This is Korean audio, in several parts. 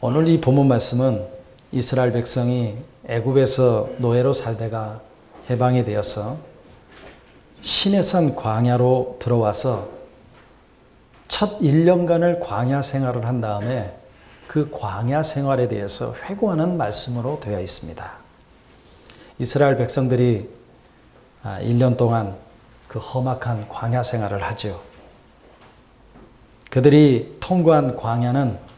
오늘 이 본문 말씀은 이스라엘 백성이 애굽에서 노예로 살다가 해방이 되어서 시내산 광야로 들어와서 첫 1년간을 광야 생활을 한 다음에 그 광야 생활에 대해서 회고하는 말씀으로 되어 있습니다. 이스라엘 백성들이 1년 동안 그 험악한 광야 생활을 하죠. 그들이 통과한 광야는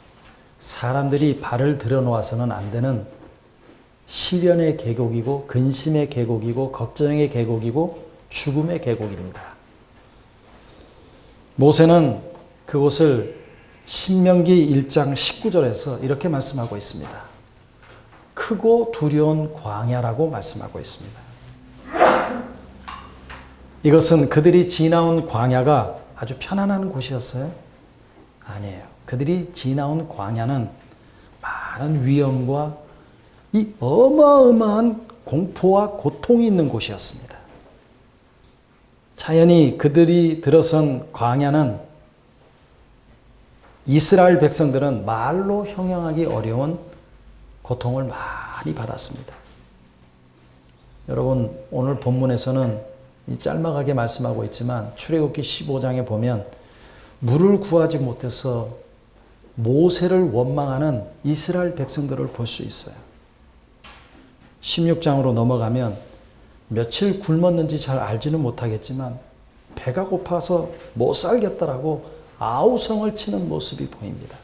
사람들이 발을 들여놓아서는 안 되는 시련의 계곡이고 근심의 계곡이고 걱정의 계곡이고 죽음의 계곡입니다. 모세는 그곳을 신명기 1장 19절에서 이렇게 말씀하고 있습니다. 크고 두려운 광야라고 말씀하고 있습니다. 이것은 그들이 지나온 광야가 아주 편안한 곳이었어요? 아니에요. 그들이 지나온 광야는 많은 위험과 이 어마어마한 공포와 고통이 있는 곳이었습니다. 자연히 그들이 들어선 광야는 이스라엘 백성들은 말로 형용하기 어려운 고통을 많이 받았습니다. 여러분, 오늘 본문에서는 짤막하게 말씀하고 있지만 출애굽기 15장에 보면 물을 구하지 못해서 모세를 원망하는 이스라엘 백성들을 볼 수 있어요. 16장으로 넘어가면 며칠 굶었는지 잘 알지는 못하겠지만 배가 고파서 못 살겠다라고 아우성을 치는 모습이 보입니다.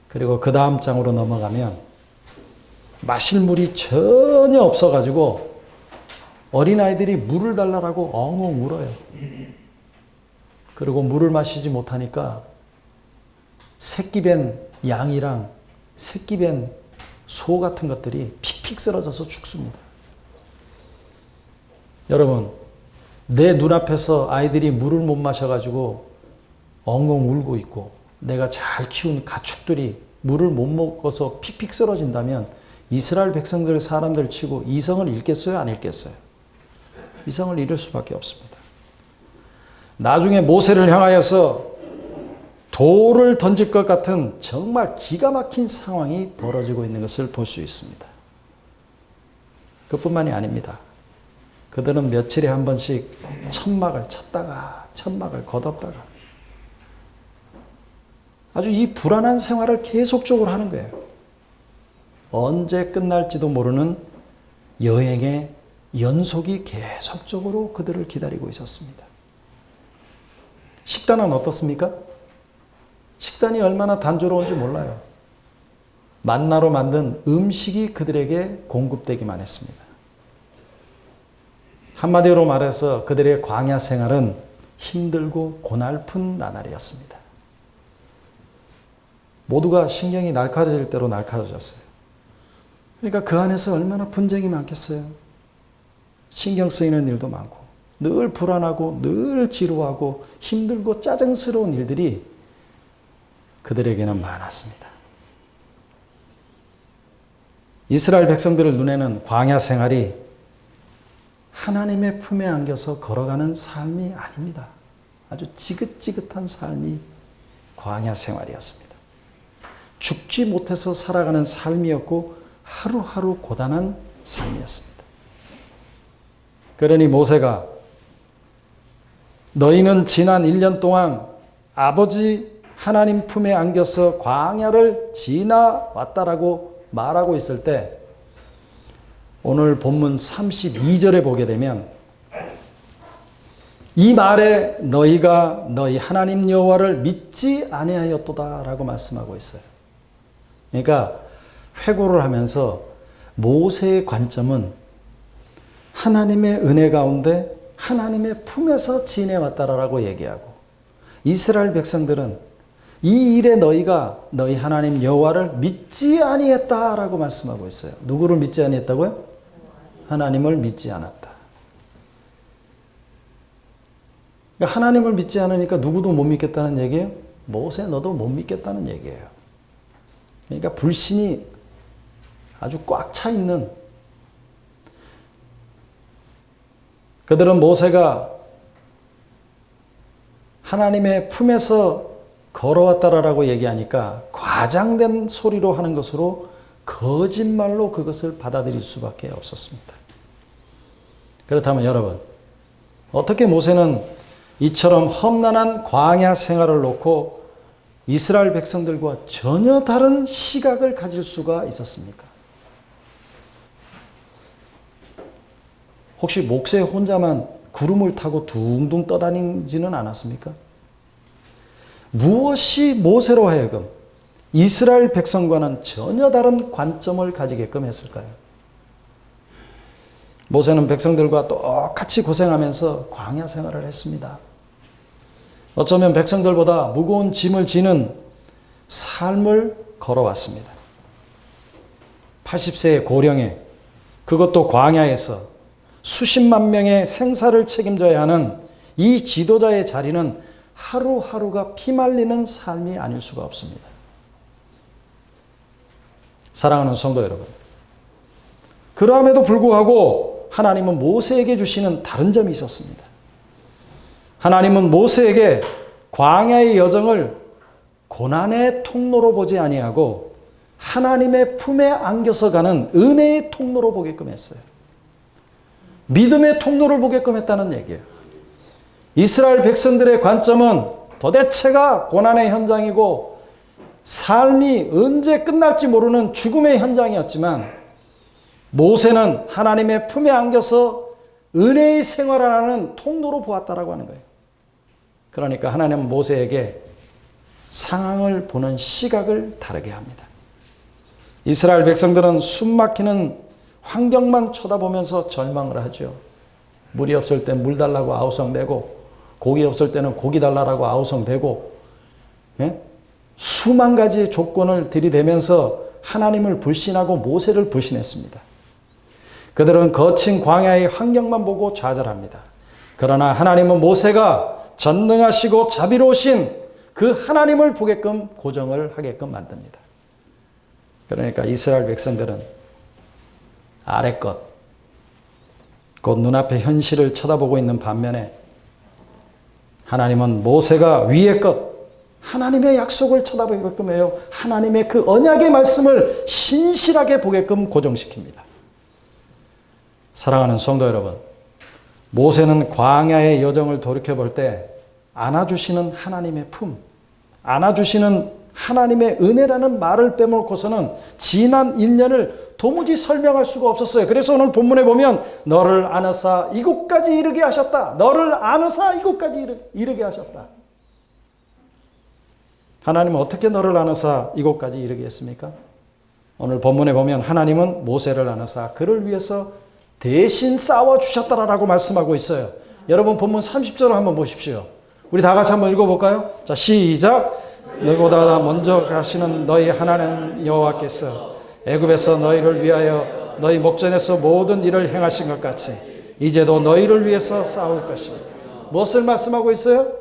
그리고 그 다음 장으로 넘어가면 마실 물이 전혀 없어가지고 어린아이들이 물을 달라고 엉엉 울어요. 그리고 물을 마시지 못하니까 새끼 뵌 양이랑 새끼 뵌 소 같은 것들이 픽픽 쓰러져서 죽습니다. 여러분, 내 눈앞에서 아이들이 물을 못 마셔가지고 엉엉 울고 있고 내가 잘 키운 가축들이 물을 못 먹어서 픽픽 쓰러진다면 이스라엘 백성들 사람들 치고 이성을 잃겠어요? 안 잃겠어요? 이성을 잃을 수밖에 없습니다. 나중에 모세를 향하여서 돌을 던질 것 같은 정말 기가 막힌 상황이 벌어지고 있는 것을 볼 수 있습니다. 그뿐만이 아닙니다. 그들은 며칠에 한 번씩 천막을 쳤다가 천막을 걷었다가 아주 이 불안한 생활을 계속적으로 하는 거예요. 언제 끝날지도 모르는 여행의 연속이 계속적으로 그들을 기다리고 있었습니다. 식단은 어떻습니까? 식단이 얼마나 단조로운지 몰라요. 만나로 만든 음식이 그들에게 공급되기만 했습니다. 한마디로 말해서 그들의 광야 생활은 힘들고 고날픈 나날이었습니다. 모두가 신경이 날카로워질 대로 날카로워졌어요. 그러니까 그 안에서 얼마나 분쟁이 많겠어요. 신경 쓰이는 일도 많고 늘 불안하고 늘 지루하고 힘들고 짜증스러운 일들이 그들에게는 많았습니다. 이스라엘 백성들의 눈에는 광야 생활이 하나님의 품에 안겨서 걸어가는 삶이 아닙니다. 아주 지긋지긋한 삶이 광야 생활이었습니다. 죽지 못해서 살아가는 삶이었고 하루하루 고단한 삶이었습니다. 그러니 모세가 너희는 지난 1년 동안 아버지 하나님 품에 안겨서 광야를 지나왔다라고 말하고 있을 때 오늘 본문 32절에 보게 되면 이 말에 너희가 너희 하나님 여호와를 믿지 아니하였도다라고 말씀하고 있어요. 그러니까 회고를 하면서 모세의 관점은 하나님의 은혜 가운데 하나님의 품에서 지내왔다라고 얘기하고 이스라엘 백성들은 이 일에 너희가 너희 하나님 여호와를 믿지 아니했다라고 말씀하고 있어요. 누구를 믿지 아니했다고요? 하나님을 믿지 않았다. 그러니까 하나님을 믿지 않으니까 누구도 못 믿겠다는 얘기예요? 모세 너도 못 믿겠다는 얘기예요. 그러니까 불신이 아주 꽉 차 있는 그들은 모세가 하나님의 품에서 걸어왔다라고 얘기하니까 과장된 소리로 하는 것으로 거짓말로 그것을 받아들일 수밖에 없었습니다. 그렇다면 여러분, 어떻게 모세는 이처럼 험난한 광야 생활을 놓고 이스라엘 백성들과 전혀 다른 시각을 가질 수가 있었습니까? 혹시 모세 혼자만 구름을 타고 둥둥 떠다니지는 않았습니까? 무엇이 모세로 하여금 이스라엘 백성과는 전혀 다른 관점을 가지게끔 했을까요? 모세는 백성들과 똑같이 고생하면서 광야 생활을 했습니다. 어쩌면 백성들보다 무거운 짐을 지는 삶을 걸어왔습니다. 80세의 고령에, 그것도 광야에서 수십만 명의 생사를 책임져야 하는 이 지도자의 자리는 하루하루가 피말리는 삶이 아닐 수가 없습니다. 사랑하는 성도 여러분, 그럼에도 불구하고 하나님은 모세에게 주시는 다른 점이 있었습니다. 하나님은 모세에게 광야의 여정을 고난의 통로로 보지 아니하고 하나님의 품에 안겨서 가는 은혜의 통로로 보게끔 했어요. 믿음의 통로를 보게끔 했다는 얘기예요. 이스라엘 백성들의 관점은 도대체가 고난의 현장이고 삶이 언제 끝날지 모르는 죽음의 현장이었지만 모세는 하나님의 품에 안겨서 은혜의 생활을 하는 통로로 보았다라고 하는 거예요. 그러니까 하나님은 모세에게 상황을 보는 시각을 다르게 합니다. 이스라엘 백성들은 숨막히는 환경만 쳐다보면서 절망을 하죠. 물이 없을 때 물 달라고 아우성대고 고기 없을 때는 고기 달라고 아우성대고 수만 가지의 조건을 들이대면서 하나님을 불신하고 모세를 불신했습니다. 그들은 거친 광야의 환경만 보고 좌절합니다. 그러나 하나님은 모세가 전능하시고 자비로우신 그 하나님을 보게끔 고정을 하게끔 만듭니다. 그러니까 이스라엘 백성들은 아래 것, 곧 눈앞의 현실을 쳐다보고 있는 반면에 하나님은 모세가 위의 것, 하나님의 약속을 쳐다보게끔 해요. 하나님의 그 언약의 말씀을 신실하게 보게끔 고정시킵니다. 사랑하는 성도 여러분, 모세는 광야의 여정을 돌이켜볼 때 안아주시는 하나님의 품, 안아주시는 하나님의 은혜라는 말을 빼먹고서는 지난 1년을 도무지 설명할 수가 없었어요. 그래서 오늘 본문에 보면 너를 안으사 이곳까지 이르게 하셨다. 너를 안으사 이곳까지 이르게 하셨다. 하나님은 어떻게 너를 안으사 이곳까지 이르게 했습니까? 오늘 본문에 보면 하나님은 모세를 안으사 그를 위해서 대신 싸워주셨다라고 말씀하고 있어요. 여러분 본문 30절을 한번 보십시오. 우리 다 같이 한번 읽어볼까요? 자, 시작. 너희보다 먼저 가시는 너희 하나님 여호와께서 애굽에서 너희를 위하여 너희 목전에서 모든 일을 행하신 것 같이 이제도 너희를 위해서 싸울 것입니다. 무엇을 말씀하고 있어요?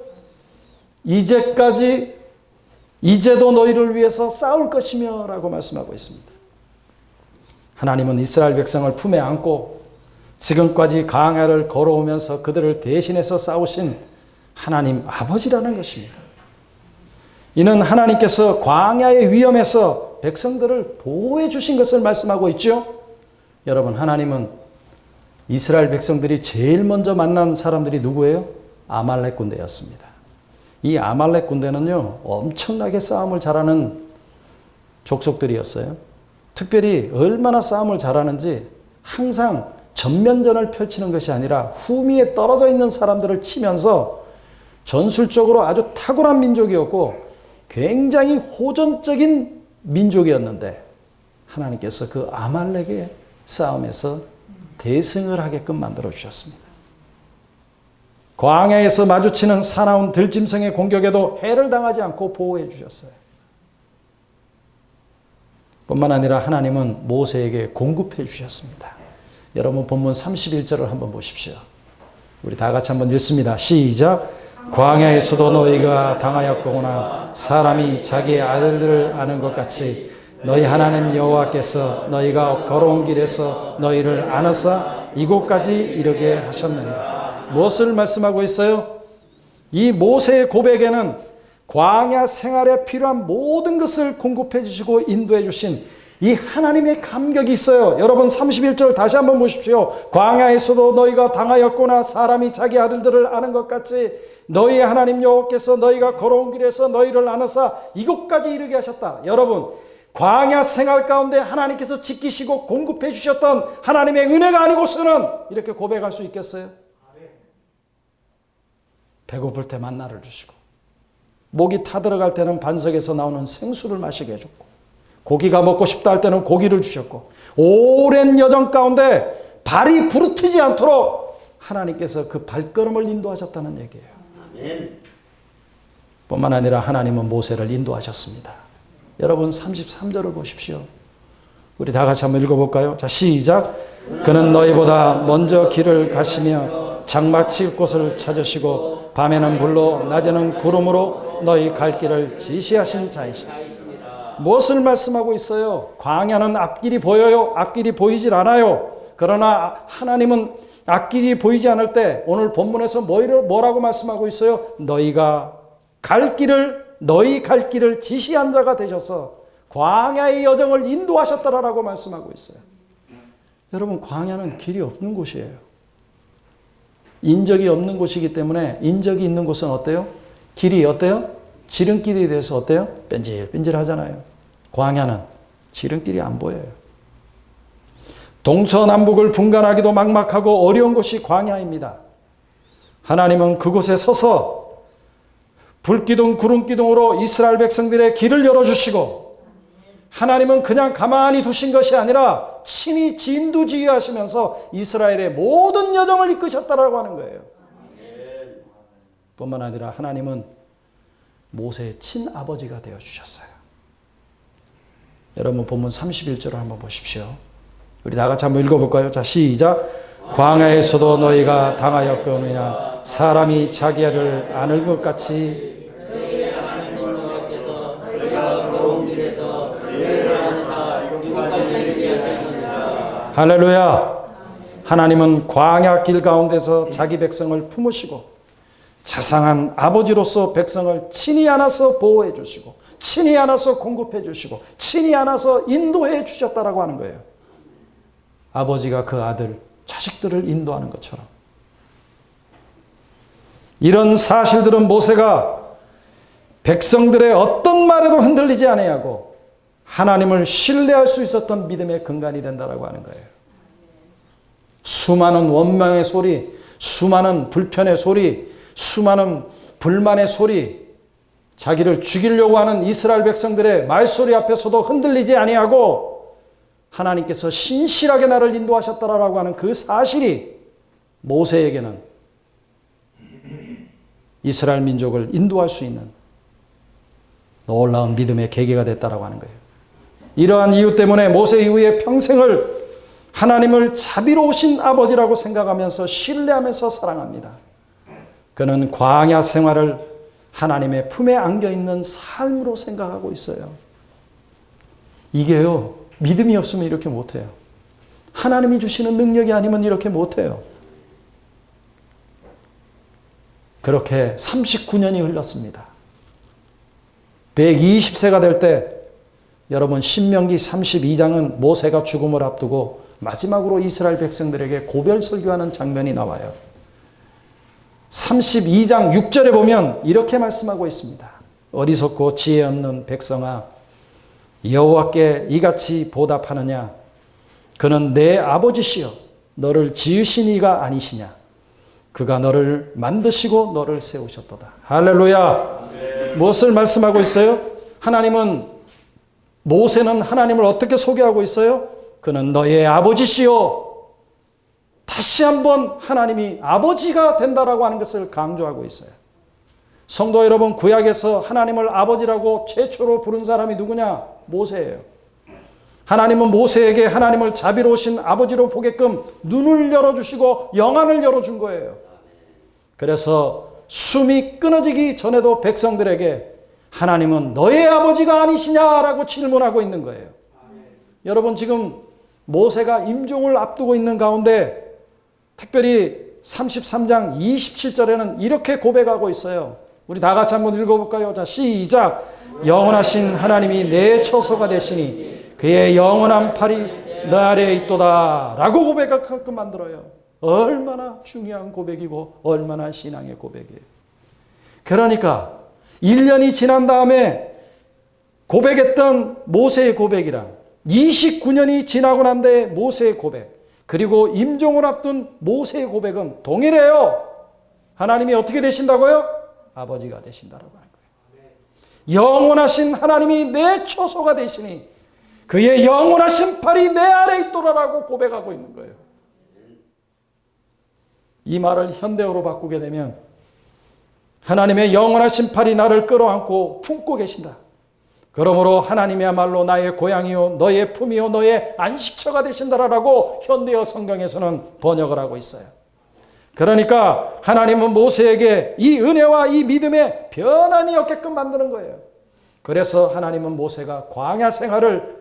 이제도 너희를 위해서 싸울 것이며 라고 말씀하고 있습니다. 하나님은 이스라엘 백성을 품에 안고 지금까지 광야를 걸어오면서 그들을 대신해서 싸우신 하나님 아버지라는 것입니다. 이는 하나님께서 광야의 위험에서 백성들을 보호해 주신 것을 말씀하고 있죠. 여러분, 하나님은 이스라엘 백성들이 제일 먼저 만난 사람들이 누구예요? 아말렉 군대였습니다. 이 아말렉 군대는요, 엄청나게 싸움을 잘하는 족속들이었어요. 특별히 얼마나 싸움을 잘하는지 항상 전면전을 펼치는 것이 아니라 후미에 떨어져 있는 사람들을 치면서 전술적으로 아주 탁월한 민족이었고 굉장히 호전적인 민족이었는데 하나님께서 그 아말렉의 싸움에서 대승을 하게끔 만들어 주셨습니다. 광야에서 마주치는 사나운 들짐승의 공격에도 해를 당하지 않고 보호해 주셨어요. 뿐만 아니라 하나님은 모세에게 공급해 주셨습니다. 여러분 본문 31절을 한번 보십시오. 우리 다 같이 한번 읽습니다. 시작. 광야에서도 너희가 당하였거나 사람이 자기의 아들들을 아는 것 같이 너희 하나님 여호와께서 너희가 걸어온 길에서 너희를 안으사 이곳까지 이르게 하셨느니라. 무엇을 말씀하고 있어요? 이 모세의 고백에는 광야 생활에 필요한 모든 것을 공급해 주시고 인도해 주신 이 하나님의 감격이 있어요. 여러분 31절 다시 한번 보십시오. 광야에서도 너희가 당하였거나 사람이 자기 아들들을 아는 것 같이 너희의 하나님 여호와께서 너희가 걸어온 길에서 너희를 안으사 이곳까지 이르게 하셨다. 여러분 광야 생활 가운데 하나님께서 지키시고 공급해 주셨던 하나님의 은혜가 아니고서는 이렇게 고백할 수 있겠어요? 배고플 때 만나를 주시고 목이 타들어갈 때는 반석에서 나오는 생수를 마시게 해줬고 고기가 먹고 싶다 할 때는 고기를 주셨고 오랜 여정 가운데 발이 부르트지 않도록 하나님께서 그 발걸음을 인도하셨다는 얘기예요. 아멘. 뿐만 아니라 하나님은 모세를 인도하셨습니다. 여러분 33절을 보십시오. 우리 다 같이 한번 읽어볼까요? 자, 시작. 그는 너희보다 먼저 길을 가시며 장막칠 곳을 찾으시고 밤에는 불로 낮에는 구름으로 너희 갈 길을 지시하신 자이시다. 무엇을 말씀하고 있어요? 광야는 앞길이 보여요? 앞길이 보이질 않아요. 그러나 하나님은 앞길이 보이지 않을 때 오늘 본문에서 뭐라고 말씀하고 있어요? 너희가 너희 갈 길을 지시한 자가 되셔서 광야의 여정을 인도하셨다라고 말씀하고 있어요. 여러분 광야는 길이 없는 곳이에요. 인적이 없는 곳이기 때문에 인적이 있는 곳은 어때요? 길이 어때요? 지름길에 대해서 어때요? 뺀질뺀질하잖아요. 광야는 지름길이 안 보여요. 동서남북을 분간하기도 막막하고 어려운 곳이 광야입니다. 하나님은 그곳에 서서 불기둥 구름기둥으로 이스라엘 백성들의 길을 열어주시고 하나님은 그냥 가만히 두신 것이 아니라 친히 진두지휘하시면서 이스라엘의 모든 여정을 이끄셨다라고 하는 거예요. 뿐만 아니라 하나님은 모세의 친아버지가 되어주셨어요. 여러분 본문 31절을 한번 보십시오. 우리 다 같이 한번 읽어볼까요? 자, 시작. 광야에서도 너희가 당하였거니와 사람이 자기 아들을 안을 것 같이 할렐루야. 하나님은 광야 길 가운데서 자기 백성을 품으시고 자상한 아버지로서 백성을 친히 안아서 보호해 주시고 친히 안아서 공급해 주시고 친히 안아서 인도해 주셨다라고 하는 거예요. 아버지가 그 아들, 자식들을 인도하는 것처럼. 이런 사실들은 모세가 백성들의 어떤 말에도 흔들리지 아니하고 하나님을 신뢰할 수 있었던 믿음의 근간이 된다라고 하는 거예요. 수많은 원망의 소리, 수많은 불편의 소리, 수많은 불만의 소리, 자기를 죽이려고 하는 이스라엘 백성들의 말소리 앞에서도 흔들리지 아니하고 하나님께서 신실하게 나를 인도하셨다라고 하는 그 사실이 모세에게는 이스라엘 민족을 인도할 수 있는 놀라운 믿음의 계기가 됐다라고 하는 거예요. 이러한 이유 때문에 모세 이후에 평생을 하나님을 자비로우신 아버지라고 생각하면서 신뢰하면서 사랑합니다. 그는 광야 생활을 하나님의 품에 안겨있는 삶으로 생각하고 있어요. 이게요, 믿음이 없으면 이렇게 못해요. 하나님이 주시는 능력이 아니면 이렇게 못해요. 그렇게 39년이 흘렀습니다. 120세가 될 때 여러분 신명기 32장은 모세가 죽음을 앞두고 마지막으로 이스라엘 백성들에게 고별 설교하는 장면이 나와요. 32장 6절에 보면 이렇게 말씀하고 있습니다. 어리석고 지혜 없는 백성아, 여호와께 이같이 보답하느냐? 그는 내 아버지시여 너를 지으신 이가 아니시냐? 그가 너를 만드시고 너를 세우셨도다. 할렐루야. 네. 무엇을 말씀하고 있어요? 모세는 하나님을 어떻게 소개하고 있어요? 그는 너의 아버지시요. 다시 한번 하나님이 아버지가 된다라고 하는 것을 강조하고 있어요. 성도 여러분, 구약에서 하나님을 아버지라고 최초로 부른 사람이 누구냐? 모세예요. 하나님은 모세에게 하나님을 자비로우신 아버지로 보게끔 눈을 열어주시고 영안을 열어준 거예요. 그래서 숨이 끊어지기 전에도 백성들에게 하나님은 너의 아버지가 아니시냐라고 질문하고 있는 거예요. 여러분, 지금 모세가 임종을 앞두고 있는 가운데 특별히 33장 27절에는 이렇게 고백하고 있어요. 우리 다 같이 한번 읽어볼까요? 자, 시작. 영원하신 하나님이 내 처소가 되시니 그의 영원한 팔이 내 아래에 있도다 라고 고백하게끔 만들어요. 얼마나 중요한 고백이고 얼마나 신앙의 고백이에요. 그러니까 1년이 지난 다음에 고백했던 모세의 고백이랑 29년이 지나고 난 뒤에 모세의 고백, 그리고 임종을 앞둔 모세의 고백은 동일해요. 하나님이 어떻게 되신다고요? 아버지가 되신다라고 하는 거예요. 영원하신 하나님이 내 처소가 되시니 그의 영원하신 팔이 내 아래에 있도라라고 고백하고 있는 거예요. 이 말을 현대어로 바꾸게 되면 하나님의 영원하신 팔이 나를 끌어안고 품고 계신다. 그러므로 하나님이야말로 나의 고향이요 너의 품이요 너의 안식처가 되신다라고 현대어 성경에서는 번역을 하고 있어요. 그러니까 하나님은 모세에게 이 은혜와 이 믿음의 변함이 없게끔 만드는 거예요. 그래서 하나님은 모세가 광야 생활을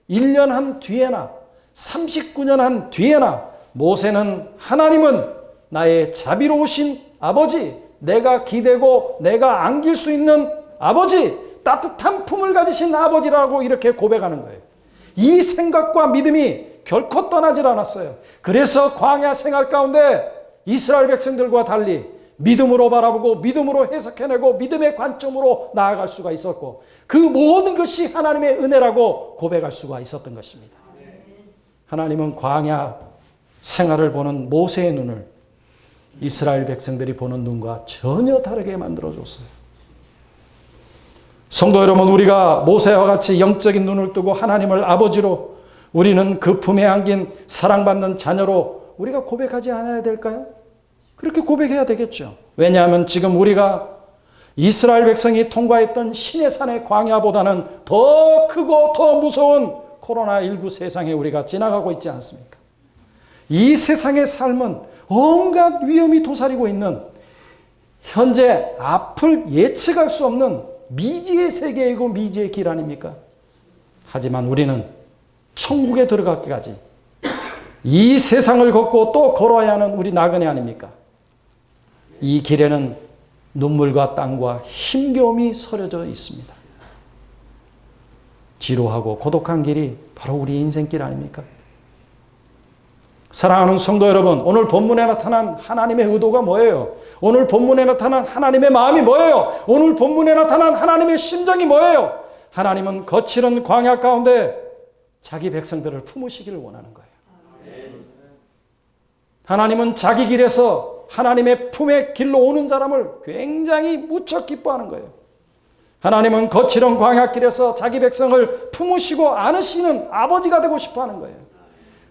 1년 한 뒤에나 39년 한 뒤에나 모세는 하나님은 나의 자비로우신 아버지, 내가 기대고 내가 안길 수 있는 아버지, 따뜻한 품을 가지신 아버지라고 이렇게 고백하는 거예요. 이 생각과 믿음이 결코 떠나질 않았어요. 그래서 광야 생활 가운데 이스라엘 백성들과 달리 믿음으로 바라보고 믿음으로 해석해내고 믿음의 관점으로 나아갈 수가 있었고 그 모든 것이 하나님의 은혜라고 고백할 수가 있었던 것입니다. 하나님은 광야 생활을 보는 모세의 눈을 이스라엘 백성들이 보는 눈과 전혀 다르게 만들어줬어요. 성도 여러분, 우리가 모세와 같이 영적인 눈을 뜨고 하나님을 아버지로, 우리는 그 품에 안긴 사랑받는 자녀로 우리가 고백하지 않아야 될까요? 그렇게 고백해야 되겠죠. 왜냐하면 지금 우리가 이스라엘 백성이 통과했던 시내산의 광야보다는 더 크고 더 무서운 코로나19 세상에 우리가 지나가고 있지 않습니까? 이 세상의 삶은 온갖 위험이 도사리고 있는, 현재 앞을 예측할 수 없는 미지의 세계이고 미지의 길 아닙니까? 하지만 우리는 천국에 들어가기까지 이 세상을 걷고 또 걸어야 하는 우리 나그네 아닙니까? 이 길에는 눈물과 땀과 힘겨움이 서려져 있습니다. 지루하고 고독한 길이 바로 우리 인생길 아닙니까? 사랑하는 성도 여러분, 오늘 본문에 나타난 하나님의 의도가 뭐예요? 오늘 본문에 나타난 하나님의 마음이 뭐예요? 오늘 본문에 나타난 하나님의 심정이 뭐예요? 하나님은 거칠은 광야 가운데 자기 백성들을 품으시기를 원하는 거예요. 하나님은 자기 길에서 하나님의 품의 길로 오는 사람을 굉장히 무척 기뻐하는 거예요. 하나님은 거칠은 광야길에서 자기 백성을 품으시고 안으시는 아버지가 되고 싶어하는 거예요.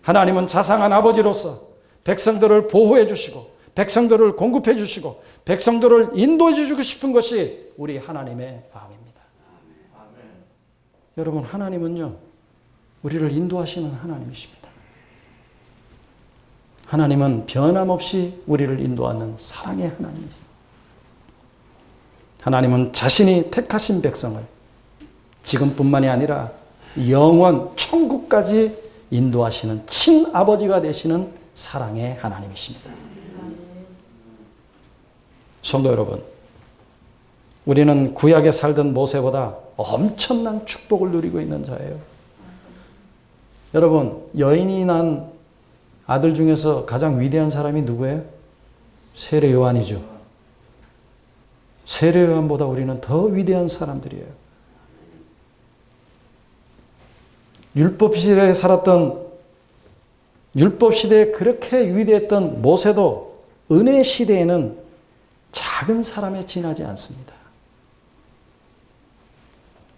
하나님은 자상한 아버지로서 백성들을 보호해 주시고 백성들을 공급해 주시고 백성들을 인도해 주고 싶은 것이 우리 하나님의 마음입니다. 여러분, 하나님은요, 우리를 인도하시는 하나님이십니다. 하나님은 변함없이 우리를 인도하는 사랑의 하나님이십니다. 하나님은 자신이 택하신 백성을 지금뿐만이 아니라 영원 천국까지 인도하시는 친아버지가 되시는 사랑의 하나님이십니다. 성도 여러분, 우리는 구약에 살던 모세보다 엄청난 축복을 누리고 있는 자예요. 여러분, 여인이 난 아들 중에서 가장 위대한 사람이 누구예요? 세례 요한이죠. 세례 요한보다 우리는 더 위대한 사람들이에요. 율법시대에 살았던, 율법시대에 그렇게 위대했던 모세도 은혜 시대에는 작은 사람에 지나지 않습니다.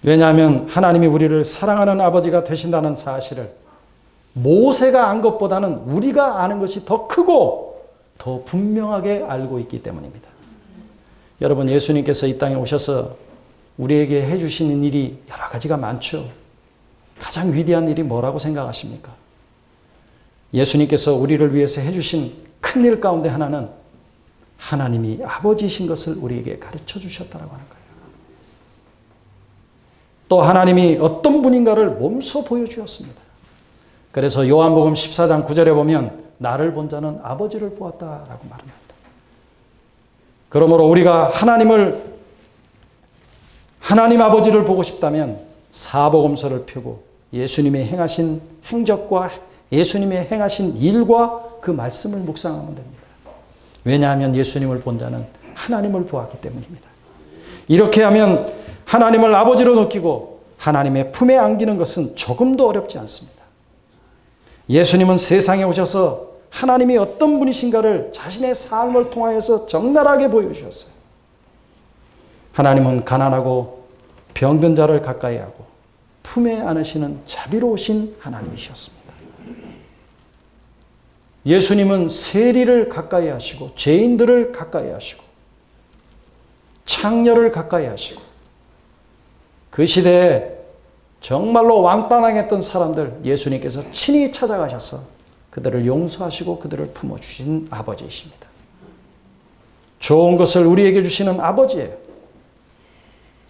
왜냐하면 하나님이 우리를 사랑하는 아버지가 되신다는 사실을 모세가 안 것보다는 우리가 아는 것이 더 크고 더 분명하게 알고 있기 때문입니다. 여러분, 예수님께서 이 땅에 오셔서 우리에게 해주시는 일이 여러 가지가 많죠. 가장 위대한 일이 뭐라고 생각하십니까? 예수님께서 우리를 위해서 해주신 큰 일 가운데 하나는 하나님이 아버지이신 것을 우리에게 가르쳐 주셨다고 하는 거예요. 또 하나님이 어떤 분인가를 몸소 보여주었습니다. 그래서 요한복음 14장 9절에 보면 나를 본 자는 아버지를 보았다라고 말합니다. 그러므로 우리가 하나님을 하나님 아버지를 보고 싶다면 사복음서를 펴고 예수님의 행하신 행적과 예수님의 행하신 일과 그 말씀을 묵상하면 됩니다. 왜냐하면 예수님을 본 자는 하나님을 보았기 때문입니다. 이렇게 하면 하나님을 아버지로 느끼고 하나님의 품에 안기는 것은 조금도 어렵지 않습니다. 예수님은 세상에 오셔서 하나님이 어떤 분이신가를 자신의 삶을 통하여서 적나라하게 보여주셨어요. 하나님은 가난하고 병든 자를 가까이 하고 품에 안으시는 자비로우신 하나님이셨습니다. 예수님은 세리를 가까이 하시고 죄인들을 가까이 하시고 창녀를 가까이 하시고 그 시대에 정말로 왕따당했던 사람들 예수님께서 친히 찾아가셔서 그들을 용서하시고 그들을 품어주신 아버지이십니다. 좋은 것을 우리에게 주시는 아버지예요.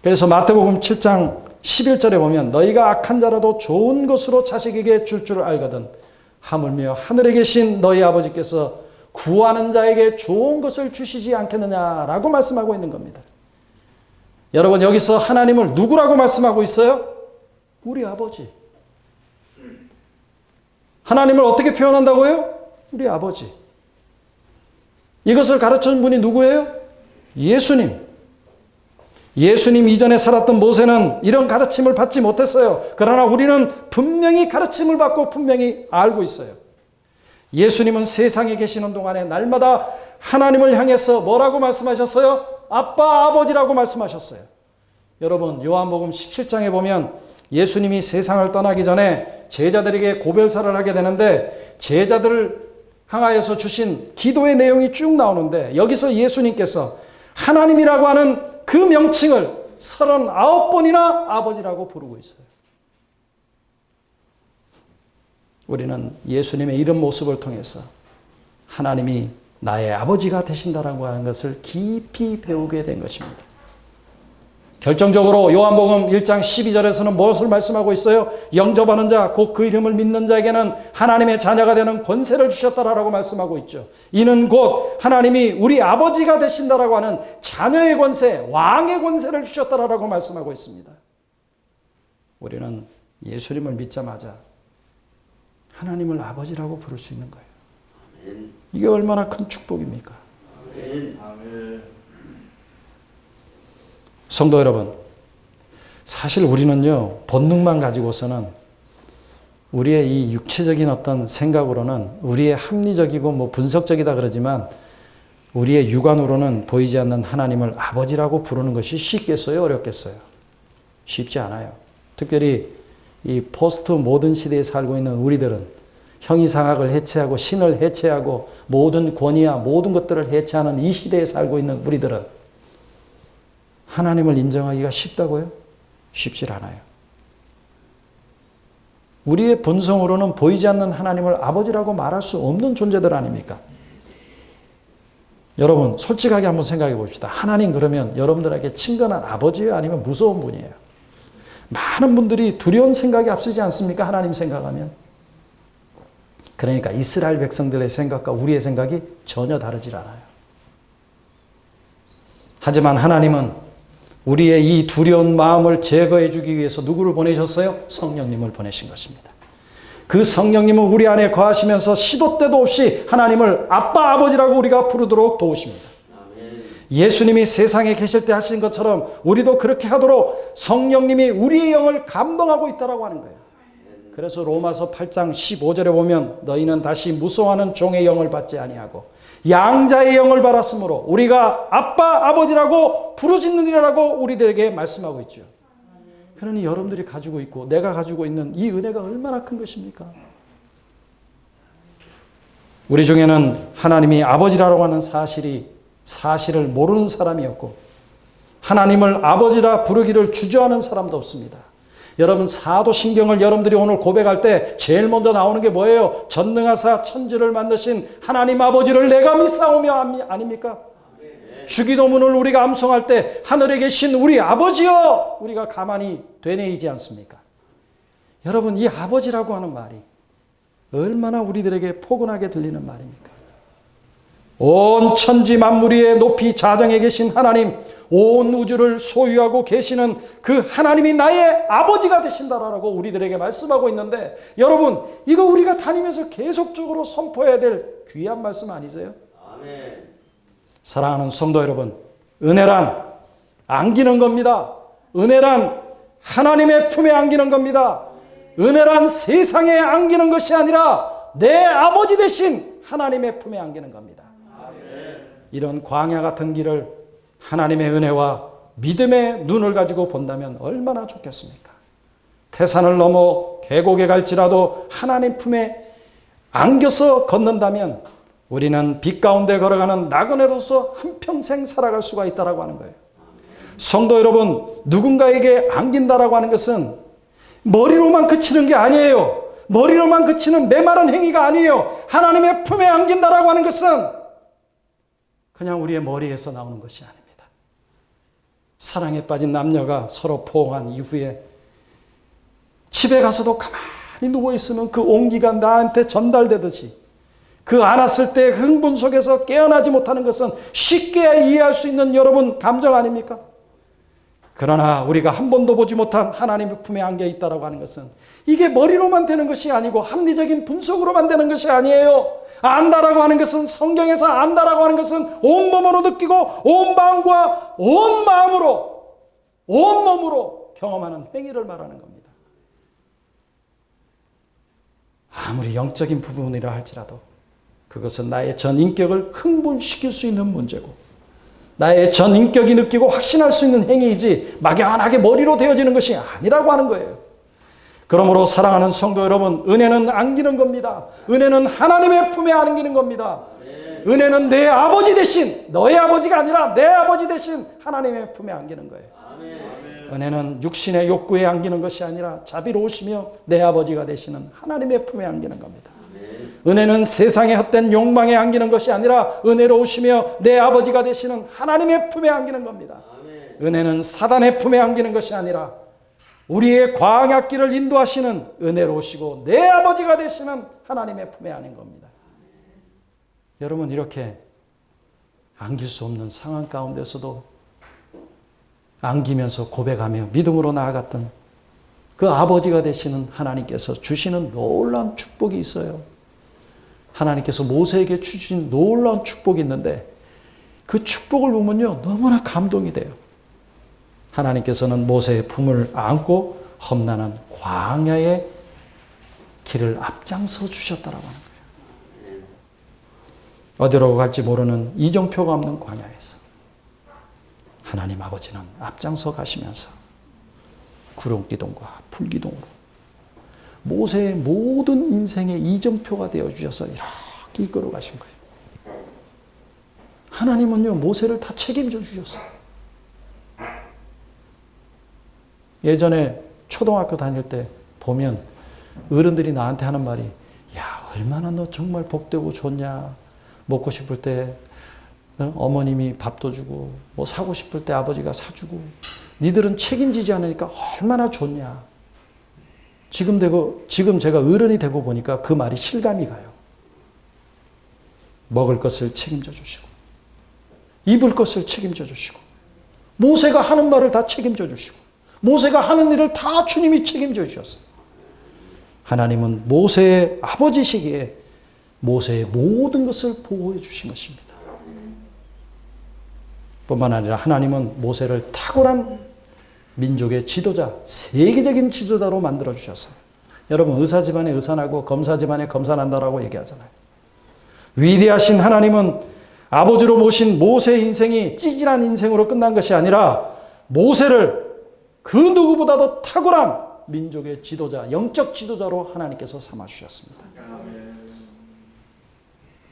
그래서 마태복음 7장 11절에 보면 너희가 악한 자라도 좋은 것으로 자식에게 줄 줄 알거든 하물며 하늘에 계신 너희 아버지께서 구하는 자에게 좋은 것을 주시지 않겠느냐라고 말씀하고 있는 겁니다. 여러분 여기서 하나님을 누구라고 말씀하고 있어요? 우리 아버지. 하나님을 어떻게 표현한다고요? 우리 아버지. 이것을 가르친 분이 누구예요? 예수님. 예수님 이전에 살았던 모세는 이런 가르침을 받지 못했어요. 그러나 우리는 분명히 가르침을 받고 분명히 알고 있어요. 예수님은 세상에 계시는 동안에 날마다 하나님을 향해서 뭐라고 말씀하셨어요? 아빠, 아버지라고 말씀하셨어요. 여러분 요한복음 17장에 보면 예수님이 세상을 떠나기 전에 제자들에게 고별사를 하게 되는데 제자들을 향하여서 주신 기도의 내용이 쭉 나오는데 여기서 예수님께서 하나님이라고 하는 그 명칭을 39번이나 아버지라고 부르고 있어요. 우리는 예수님의 이런 모습을 통해서 하나님이 나의 아버지가 되신다라고 하는 것을 깊이 배우게 된 것입니다. 결정적으로 요한복음 1장 12절에서는 무엇을 말씀하고 있어요? 영접하는 자, 곧 그 이름을 믿는 자에게는 하나님의 자녀가 되는 권세를 주셨다라고 말씀하고 있죠. 이는 곧 하나님이 우리 아버지가 되신다라고 하는 자녀의 권세, 왕의 권세를 주셨다라고 말씀하고 있습니다. 우리는 예수님을 믿자마자 하나님을 아버지라고 부를 수 있는 거예요. 이게 얼마나 큰 축복입니까? 성도 여러분, 사실 우리는요, 본능만 가지고서는 우리의 이 육체적인 어떤 생각으로는 우리의 합리적이고 분석적이다 그러지만 우리의 육안으로는 보이지 않는 하나님을 아버지라고 부르는 것이 쉽겠어요? 어렵겠어요? 쉽지 않아요. 특별히 이 포스트 모던 시대에 살고 있는 우리들은 형이상학을 해체하고 신을 해체하고 모든 권위와 모든 것들을 해체하는 이 시대에 살고 있는 우리들은 하나님을 인정하기가 쉽다고요? 쉽질 않아요. 우리의 본성으로는 보이지 않는 하나님을 아버지라고 말할 수 없는 존재들 아닙니까? 여러분 솔직하게 한번 생각해 봅시다. 하나님 그러면 여러분들에게 친근한 아버지예요? 아니면 무서운 분이에요? 많은 분들이 두려운 생각이 앞서지 않습니까? 하나님 생각하면. 그러니까 이스라엘 백성들의 생각과 우리의 생각이 전혀 다르질 않아요. 하지만 하나님은 우리의 이 두려운 마음을 제거해 주기 위해서 누구를 보내셨어요? 성령님을 보내신 것입니다. 그 성령님은 우리 안에 거하시면서 시도 때도 없이 하나님을 아빠, 아버지라고 우리가 부르도록 도우십니다. 예수님이 세상에 계실 때 하신 것처럼 우리도 그렇게 하도록 성령님이 우리의 영을 감동하고 있다고 하는 거예요. 그래서 로마서 8장 15절에 보면 너희는 다시 무서워하는 종의 영을 받지 아니하고 양자의 영을 받았으므로 우리가 아빠, 아버지라고 부르짖느니라고 우리들에게 말씀하고 있죠. 그러니 여러분들이 가지고 있고 내가 가지고 있는 이 은혜가 얼마나 큰 것입니까? 우리 중에는 하나님이 아버지라고 하는 사실을 모르는 사람이었고 하나님을 아버지라 부르기를 주저하는 사람도 없습니다. 여러분 사도신경을 여러분들이 오늘 고백할 때 제일 먼저 나오는 게 뭐예요? 전능하사 천지를 만드신 하나님 아버지를 내가 믿사오며 아닙니까? 주기도문을 우리가 암송할 때 하늘에 계신 우리 아버지여 우리가 가만히 되뇌이지 않습니까? 여러분 이 아버지라고 하는 말이 얼마나 우리들에게 포근하게 들리는 말입니까? 온 천지 만물 위에 높이 자정해 계신 하나님, 온 우주를 소유하고 계시는 그 하나님이 나의 아버지가 되신다라고 우리들에게 말씀하고 있는데, 여러분 이거 우리가 다니면서 계속적으로 선포해야 될 귀한 말씀 아니세요? 아멘. 사랑하는 성도 여러분, 은혜란 안기는 겁니다. 은혜란 하나님의 품에 안기는 겁니다. 은혜란 세상에 안기는 것이 아니라 내 아버지 되신 하나님의 품에 안기는 겁니다. 이런 광야 같은 길을 하나님의 은혜와 믿음의 눈을 가지고 본다면 얼마나 좋겠습니까? 태산을 넘어 계곡에 갈지라도 하나님 품에 안겨서 걷는다면 우리는 빛 가운데 걸어가는 나그네로서 한평생 살아갈 수가 있다고 하는 거예요. 성도 여러분, 누군가에게 안긴다라고 하는 것은 머리로만 그치는 게 아니에요. 머리로만 그치는 메마른 행위가 아니에요. 하나님의 품에 안긴다라고 하는 것은 그냥 우리의 머리에서 나오는 것이 아닙니다. 사랑에 빠진 남녀가 서로 포옹한 이후에 집에 가서도 가만히 누워있으면 그 온기가 나한테 전달되듯이, 그 안았을 때 흥분 속에서 깨어나지 못하는 것은 쉽게 이해할 수 있는 여러분 감정 아닙니까? 그러나 우리가 한 번도 보지 못한 하나님의 품에 안겨 있다라고 하는 것은 이게 머리로만 되는 것이 아니고 합리적인 분석으로만 되는 것이 아니에요. 안다라고 하는 것은, 성경에서 안다라고 하는 것은 온몸으로 느끼고 온 마음과 온 마음으로, 온 몸으로 경험하는 행위를 말하는 겁니다. 아무리 영적인 부분이라 할지라도 그것은 나의 전 인격을 흥분시킬 수 있는 문제고, 나의 전 인격이 느끼고 확신할 수 있는 행위이지 막연하게 머리로 되어지는 것이 아니라고 하는 거예요. 그러므로 사랑하는 성도 여러분, 은혜는 안기는 겁니다. 은혜는 하나님의 품에 안기는 겁니다. 은혜는 내 아버지 대신, 너의 아버지가 아니라 내 아버지 대신 하나님의 품에 안기는 거예요. 은혜는 육신의 욕구에 안기는 것이 아니라 자비로우시며 내 아버지가 되시는 하나님의 품에 안기는 겁니다. 은혜는 세상의 헛된 욕망에 안기는 것이 아니라 은혜로우시며 내 아버지가 되시는 하나님의 품에 안기는 겁니다. 은혜는 사단의 품에 안기는 것이 아니라 우리의 광야길을 인도하시는 은혜로우시고 내 아버지가 되시는 하나님의 품에 안긴 겁니다. 여러분, 이렇게 안길 수 없는 상황 가운데서도 안기면서 고백하며 믿음으로 나아갔던 그 아버지가 되시는 하나님께서 주시는 놀라운 축복이 있어요. 하나님께서 모세에게 주신 놀라운 축복이 있는데 그 축복을 보면요, 너무나 감동이 돼요. 하나님께서는 모세의 품을 안고 험난한 광야의 길을 앞장서 주셨다라고 하는 거예요. 어디로 갈지 모르는 이정표가 없는 광야에서 하나님 아버지는 앞장서 가시면서 구름기둥과 불기둥으로 모세의 모든 인생의 이정표가 되어 주셔서 이렇게 이끌어 가신 거예요. 하나님은요, 모세를 다 책임져 주셨어요. 예전에 초등학교 다닐 때 보면 어른들이 나한테 하는 말이, 야, 얼마나 너 정말 복되고 좋냐. 먹고 싶을 때 어머님이 밥도 주고, 뭐 사고 싶을 때 아버지가 사주고, 니들은 책임지지 않으니까 얼마나 좋냐. 지금 제가 어른이 되고 보니까 그 말이 실감이 가요. 먹을 것을 책임져 주시고, 입을 것을 책임져 주시고, 모세가 하는 말을 다 책임져 주시고, 모세가 하는 일을 다 주님이 책임져 주셨어요. 하나님은 모세의 아버지시기에 모세의 모든 것을 보호해 주신 것입니다. 뿐만 아니라 하나님은 모세를 탁월한 민족의 지도자, 세계적인 지도자로 만들어 주셨어요. 여러분, 의사 집안에 의사 나고 검사 집안에 검사 난다라고 얘기하잖아요. 위대하신 하나님은 아버지로 모신 모세의 인생이 찌질한 인생으로 끝난 것이 아니라 모세를 그 누구보다도 탁월한 민족의 지도자, 영적 지도자로 하나님께서 삼아주셨습니다.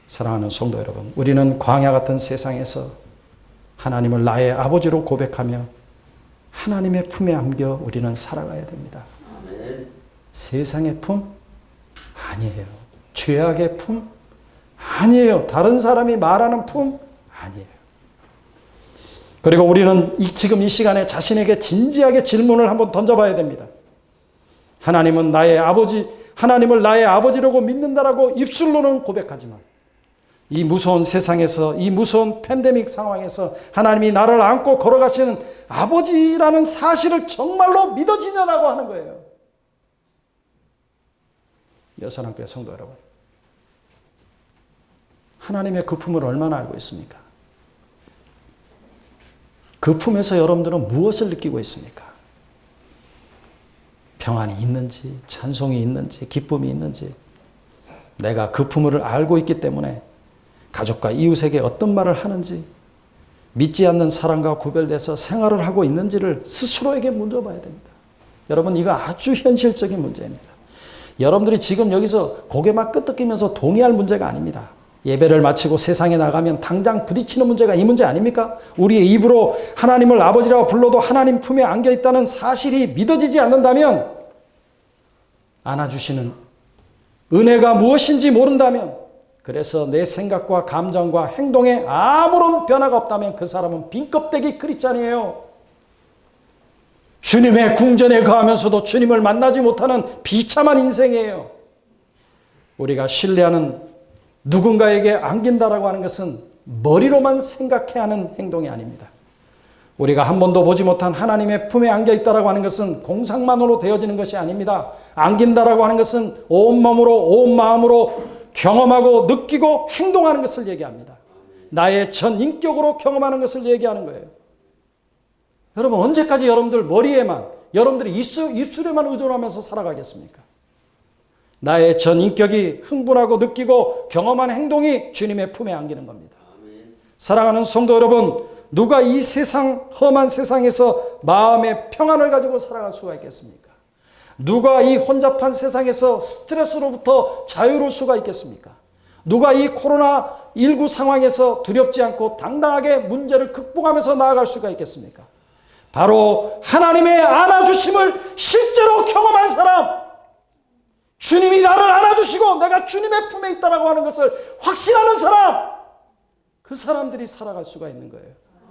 사랑하는 성도 여러분, 우리는 광야 같은 세상에서 하나님을 나의 아버지로 고백하며 하나님의 품에 안겨 우리는 살아가야 됩니다. 세상의 품? 아니에요. 죄악의 품? 아니에요. 다른 사람이 말하는 품? 아니에요. 그리고 우리는 지금 이 시간에 자신에게 진지하게 질문을 한번 던져봐야 됩니다. 하나님은 나의 아버지, 하나님을 나의 아버지라고 믿는다라고 입술로는 고백하지만 이 무서운 세상에서, 이 무서운 팬데믹 상황에서 하나님이 나를 안고 걸어가시는 아버지라는 사실을 정말로 믿어지냐라고 하는 거예요. 여사랑교회 성도 여러분, 하나님의 그 품을 얼마나 알고 있습니까? 그 품에서 여러분들은 무엇을 느끼고 있습니까? 평안이 있는지, 찬송이 있는지, 기쁨이 있는지, 내가 그 품을 알고 있기 때문에 가족과 이웃에게 어떤 말을 하는지, 믿지 않는 사람과 구별돼서 생활을 하고 있는지를 스스로에게 물어봐야 됩니다. 여러분, 이거 아주 현실적인 문제입니다. 여러분들이 지금 여기서 고개만 끄덕이면서 동의할 문제가 아닙니다. 예배를 마치고 세상에 나가면 당장 부딪히는 문제가 이 문제 아닙니까? 우리의 입으로 하나님을 아버지라고 불러도 하나님 품에 안겨 있다는 사실이 믿어지지 않는다면, 안아주시는 은혜가 무엇인지 모른다면, 그래서 내 생각과 감정과 행동에 아무런 변화가 없다면 그 사람은 빈껍데기 크리스찬이에요. 주님의 궁전에 거하면서도 주님을 만나지 못하는 비참한 인생이에요. 우리가 신뢰하는 누군가에게 안긴다라고 하는 것은 머리로만 생각해야 하는 행동이 아닙니다. 우리가 한 번도 보지 못한 하나님의 품에 안겨 있다라고 하는 것은 공상만으로 되어지는 것이 아닙니다. 안긴다라고 하는 것은 온 몸으로, 온 마음으로 경험하고 느끼고 행동하는 것을 얘기합니다. 나의 전 인격으로 경험하는 것을 얘기하는 거예요. 여러분, 언제까지 여러분들 머리에만, 여러분들이 입술에만 의존하면서 살아가겠습니까? 나의 전 인격이 흥분하고 느끼고 경험한 행동이 주님의 품에 안기는 겁니다. 사랑하는 성도 여러분, 누가 이 세상, 험한 세상에서 마음의 평안을 가지고 살아갈 수가 있겠습니까? 누가 이 혼잡한 세상에서 스트레스로부터 자유로울 수가 있겠습니까? 누가 이 코로나19 상황에서 두렵지 않고 당당하게 문제를 극복하면서 나아갈 수가 있겠습니까? 바로 하나님의 안아주심을 실제로 경험한 사람, 주님이 나를 안아주시고 내가 주님의 품에 있다라고 하는 것을 확신하는 사람, 그 사람들이 살아갈 수가 있는 거예요.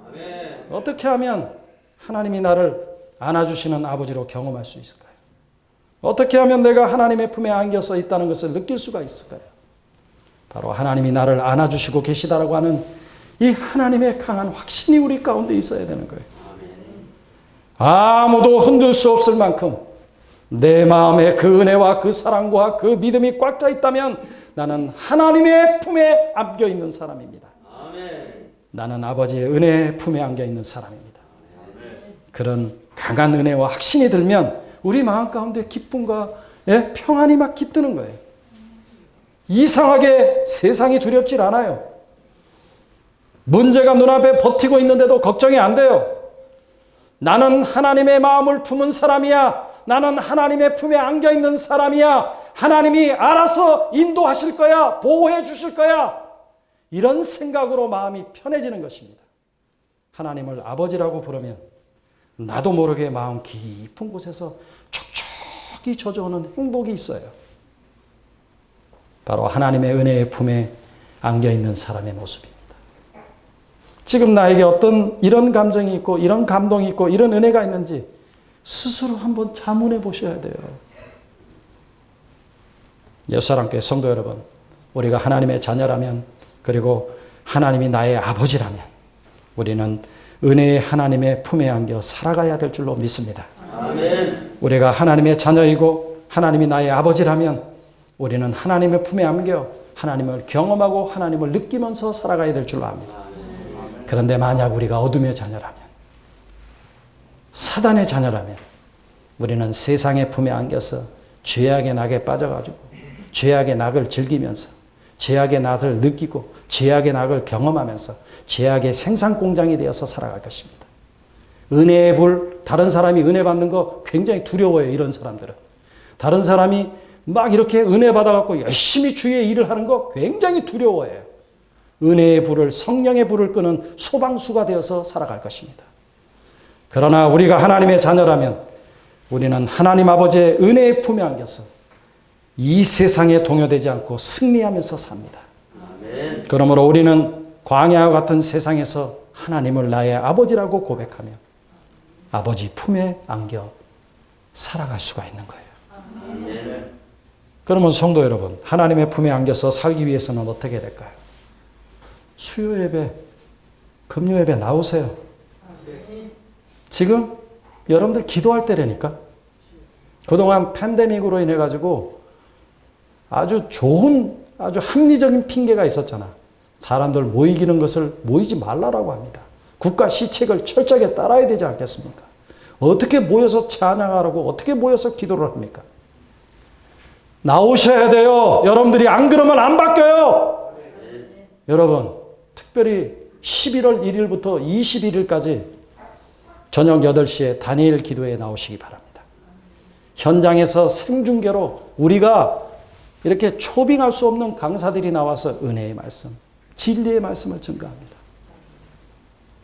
아멘. 어떻게 하면 하나님이 나를 안아주시는 아버지로 경험할 수 있을까요? 어떻게 하면 내가 하나님의 품에 안겨서 있다는 것을 느낄 수가 있을까요? 바로 하나님이 나를 안아주시고 계시다라고 하는 이 하나님의 강한 확신이 우리 가운데 있어야 되는 거예요. 아무도 흔들 수 없을 만큼 내 마음에 그 은혜와 그 사랑과 그 믿음이 꽉 차 있다면 나는 하나님의 품에 안겨 있는 사람입니다. 나는 아버지의 은혜의 품에 안겨 있는 사람입니다. 그런 강한 은혜와 확신이 들면 우리 마음 가운데 기쁨과 평안이 막 깃드는 거예요. 이상하게 세상이 두렵질 않아요. 문제가 눈앞에 버티고 있는데도 걱정이 안 돼요. 나는 하나님의 마음을 품은 사람이야. 나는 하나님의 품에 안겨 있는 사람이야. 하나님이 알아서 인도하실 거야. 보호해 주실 거야. 이런 생각으로 마음이 편해지는 것입니다. 하나님을 아버지라고 부르면 나도 모르게 마음 깊은 곳에서 촉촉이 젖어오는 행복이 있어요. 바로 하나님의 은혜의 품에 안겨 있는 사람의 모습입니다. 지금 나에게 어떤 이런 감정이 있고 이런 감동이 있고 이런 은혜가 있는지 스스로 한번 자문해 보셔야 돼요. 여사랑교회 성도 여러분, 우리가 하나님의 자녀라면, 그리고 하나님이 나의 아버지라면 우리는 은혜의 하나님의 품에 안겨 살아가야 될 줄로 믿습니다. 아멘. 우리가 하나님의 자녀이고 하나님이 나의 아버지라면 우리는 하나님의 품에 안겨 하나님을 경험하고 하나님을 느끼면서 살아가야 될 줄로 압니다. 그런데 만약 우리가 어둠의 자녀라면, 사단의 자녀라면 우리는 세상의 품에 안겨서 죄악의 낙에 빠져가지고 죄악의 낙을 즐기면서 죄악의 낯을 느끼고 죄악의 낙을 경험하면서 죄악의 생산공장이 되어서 살아갈 것입니다. 은혜의 불, 다른 사람이 은혜 받는 거 굉장히 두려워요. 이런 사람들은. 다른 사람이 막 이렇게 은혜 받아갖고 열심히 주의 일을 하는 거 굉장히 두려워해요. 은혜의 불을, 성령의 불을 끄는 소방수가 되어서 살아갈 것입니다. 그러나 우리가 하나님의 자녀라면 우리는 하나님 아버지의 은혜의 품에 안겨서 이 세상에 동요되지 않고 승리하면서 삽니다. 아멘. 그러므로 우리는 광야와 같은 세상에서 하나님을 나의 아버지라고 고백하며 아버지 품에 안겨 살아갈 수가 있는 거예요. 아멘. 그러면 성도 여러분, 하나님의 품에 안겨서 살기 위해서는 어떻게 될까요? 수요 예배, 금요 예배 나오세요. 지금 여러분들 기도할 때라니까. 그동안 팬데믹으로 인해 가지고 아주 좋은 아주 합리적인 핑계가 있었잖아. 사람들 모이기는 것을 모이지 말라라고 합니다. 국가 시책을 철저하게 따라야 되지 않겠습니까? 어떻게 모여서 찬양하라고 어떻게 모여서 기도를 합니까? 나오셔야 돼요. 여러분들이 안 그러면 안 바뀌어요. 여러분, 특별히 11월 1일부터 21일까지 저녁 8시에 다니엘 기도회에 나오시기 바랍니다. 현장에서 생중계로 우리가 이렇게 초빙할 수 없는 강사들이 나와서 은혜의 말씀, 진리의 말씀을 증거합니다.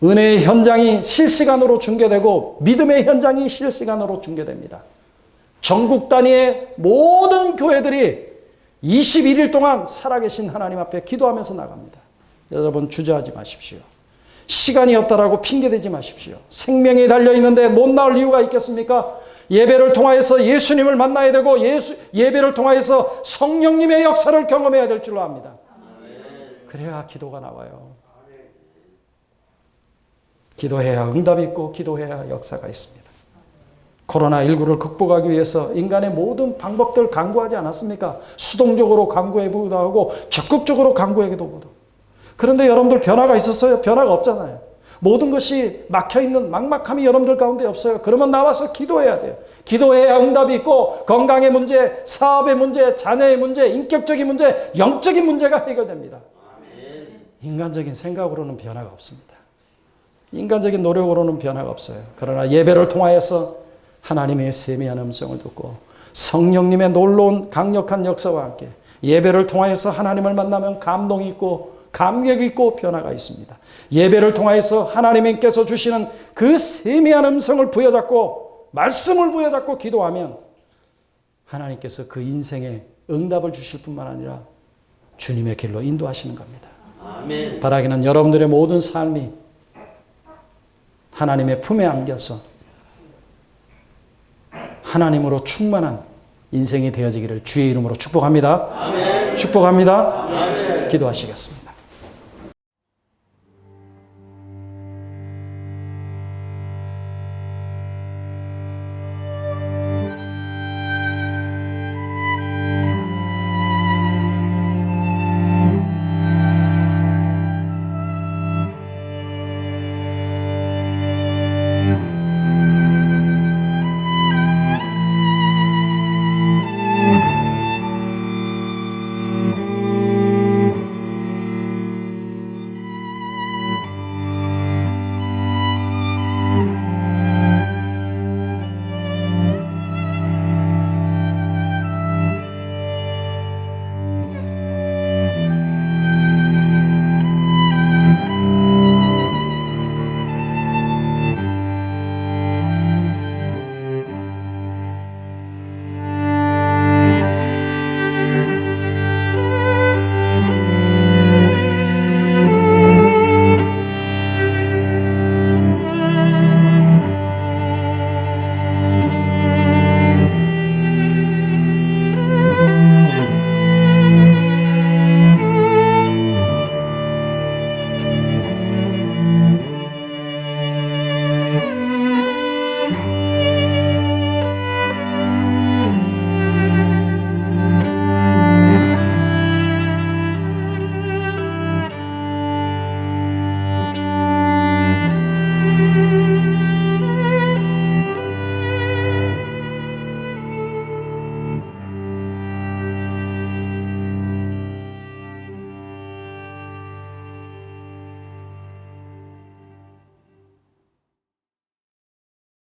은혜의 현장이 실시간으로 중계되고 믿음의 현장이 실시간으로 중계됩니다. 전국 단위의 모든 교회들이 21일 동안 살아계신 하나님 앞에 기도하면서 나갑니다. 여러분 주저하지 마십시오. 시간이 없다라고 핑계대지 마십시오. 생명이 달려있는데 못 나올 이유가 있겠습니까? 예배를 통하여서 예수님을 만나야 되고 예배를 통하여서 성령님의 역사를 경험해야 될 줄로 압니다. 그래야 기도가 나와요. 기도해야 응답이 있고 기도해야 역사가 있습니다. 코로나19를 극복하기 위해서 인간의 모든 방법들 강구하지 않았습니까? 수동적으로 강구해보기도 하고 적극적으로 강구하기도 하고. 그런데 여러분들 변화가 있었어요? 변화가 없잖아요. 모든 것이 막혀있는 막막함이 여러분들 가운데 없어요. 그러면 나와서 기도해야 돼요. 기도해야 응답이 있고 건강의 문제, 사업의 문제, 자녀의 문제, 인격적인 문제, 영적인 문제가 해결됩니다. 인간적인 생각으로는 변화가 없습니다. 인간적인 노력으로는 변화가 없어요. 그러나 예배를 통하여서 하나님의 세미한 음성을 듣고 성령님의 놀라운 강력한 역사와 함께 예배를 통하여서 하나님을 만나면 감동이 있고 감격이 있고 변화가 있습니다. 예배를 통하여서 하나님께서 주시는 그 세미한 음성을 부여잡고 말씀을 부여잡고 기도하면 하나님께서 그 인생에 응답을 주실 뿐만 아니라 주님의 길로 인도하시는 겁니다. 아멘. 바라기는 여러분들의 모든 삶이 하나님의 품에 안겨서 하나님으로 충만한 인생이 되어지기를 주의 이름으로 축복합니다. 아멘. 축복합니다. 아멘. 기도하시겠습니다.